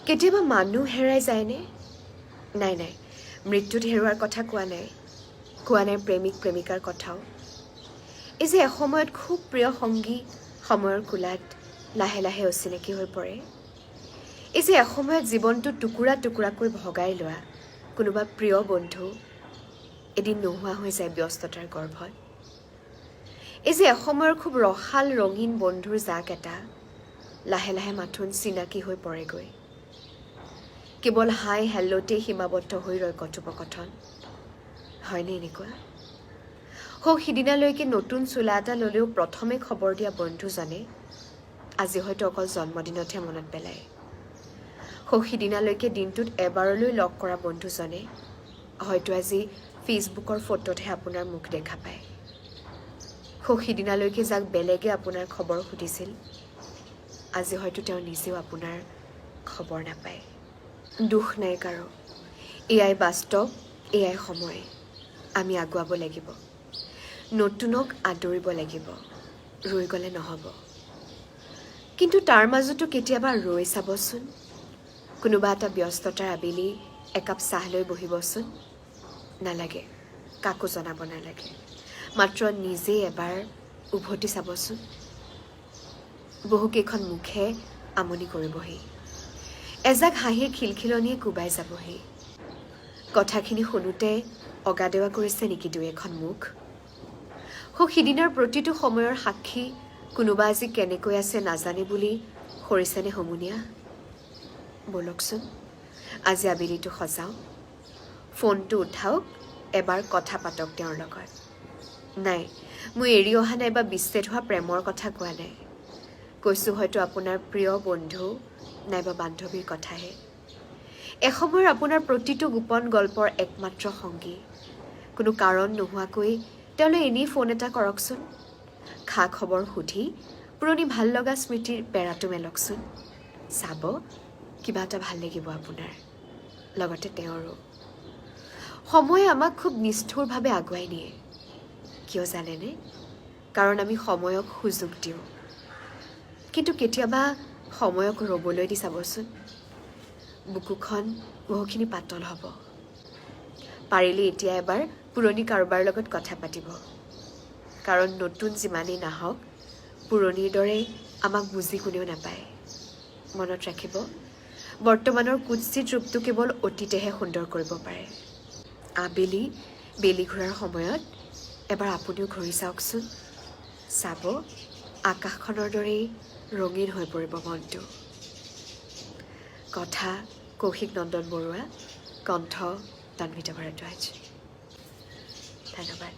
কেতিয়াবা মানুহ হেৰাই যায়নে? নাই নাই, মৃত্যুত হেৰুৱাৰ কথা কোৱা নাই প্ৰেমিক প্ৰেমিকাৰ কথাও। এই যে এসময়ত খুব প্ৰিয় সংগী সময়ৰ কোলাত লাহে লাহে অচিনাকি হৈ পৰে। এই যে এসময়ত জীৱনটো টুকুৰা টুকুৰাকৈ ভগাই লোৱা কোনোবা প্ৰিয় বন্ধু এদিন নোহোৱা হৈ যায় ব্যস্ততাৰ গৰ্ভত। এই যে এসময়ৰ খুব ৰসাল ৰঙীন বন্ধুৰ জাক এটা লাহে লাহে মাথোন চিনাকি হৈ পৰেগৈ। কেৱল হাই হেল্লতেই সীমাবদ্ধ হৈ ৰয় কথোপকথন। হয়নে এনেকুৱা? সিদিনালৈকে নতুন চোলা এটা ল'লেও প্ৰথমে খবৰ দিয়া বন্ধুজনে আজি হয়তো অকল জন্মদিনতহে মনত পেলায়। সিদিনালৈকে দিনটোত এবাৰলৈ লগ কৰা বন্ধুজনে হয়তো আজি ফেচবুকৰ ফটোতহে আপোনাৰ মুখ দেখা পায়। সিদিনালৈকে যাক বেলেগে আপোনাৰ খবৰ সুধিছিল আজি হয়তো তেওঁ নিজেও আপোনাৰ খবৰ নাপায়। দুখ নাই কাৰো, এয়াই বাস্তৱ, এয়াই সময়। আমি আগুৱাব লাগিব, নতুনক আদৰিব লাগিব, ৰৈ গ'লে নহ'ব। কিন্তু তাৰ মাজতো কেতিয়াবা ৰৈ চাবচোন, কোনোবা এটা ব্যস্ততাৰ আবেলি একাপ চাহ লৈ বহিবচোন। নালাগে, কাকো জনাব নালাগে, মাত্ৰ নিজেই এবাৰ উভতি চাবচোন। বহুকেইখন মুখে আমনি কৰিবহি, এজাক হাঁহিয়ে খিলখিলনিয়ে কোবাই যাবহি। কথাখিনি শুনোতে অগাদেৱা কৰিছে নেকি দুই এখন মুখ? সিদিনাৰ প্ৰতিটো সময়ৰ সাক্ষী কোনোবা আজি কেনেকৈ আছে নাজানে বুলি সৰিছেনে হুমুনিয়া? বলকচোন আজি আবেলিটো সজাওঁ, ফোনটো উঠাওক, এবাৰ কথা পাতক তেওঁৰ লগত। নাই, মই এৰি অহা নাই বা বিচ্ছেদ হোৱা প্ৰেমৰ কথা কোৱা নাই। কৈছোঁ হয়তো আপোনাৰ প্ৰিয় বন্ধু নাইবা বান্ধৱীৰ কথাহে। এসময়ৰ আপোনাৰ প্ৰতিটো গোপন গল্পৰ একমাত্ৰ সংগী। কোনো কাৰণ নোহোৱাকৈ তেওঁলৈ এনেই ফোন এটা কৰকচোন। খা খবৰ সুধি পুৰণি ভাল লগা স্মৃতিৰ বেৰাটো মেলকচোন। চাব কিবা এটা ভাল লাগিব আপোনাৰ, লগতে তেওঁৰো। সময়ে আমাক খুব নিষ্ঠুৰভাৱে আগুৱাই নিয়ে। কিয় জানেনে? কাৰণ আমি সময়ক সুযোগ দিওঁ। কিন্তু কেতিয়াবা সময়ক ৰ'বলৈ দি চাবচোন, বুকুখন বহুখিনি পাতল হ'ব। পাৰিলে এতিয়া এবাৰ পুৰণি কাৰোবাৰ লগত কথা পাতিব, কাৰণ নতুন যিমানেই নাহক পুৰণিৰ দৰে আমাক বুজি কোনেও নাপায়। মনত ৰাখিব, বৰ্তমানৰ কুৎসিত ৰূপটো কেৱল অতীতেহে সুন্দৰ কৰিব পাৰে। আবেলি বেলি ঘূৰাৰ সময়ত এবাৰ আপুনিও ঘূৰি চাওকচোন। চাব আকাশখনৰ দৰেই ৰঙীন হৈ পৰিব মনটো। কথা কৌশিক নন্দন বৰুৱা, কণ্ঠ তন্বিতা ভাৰদ্বাজ। ধন্যবাদ।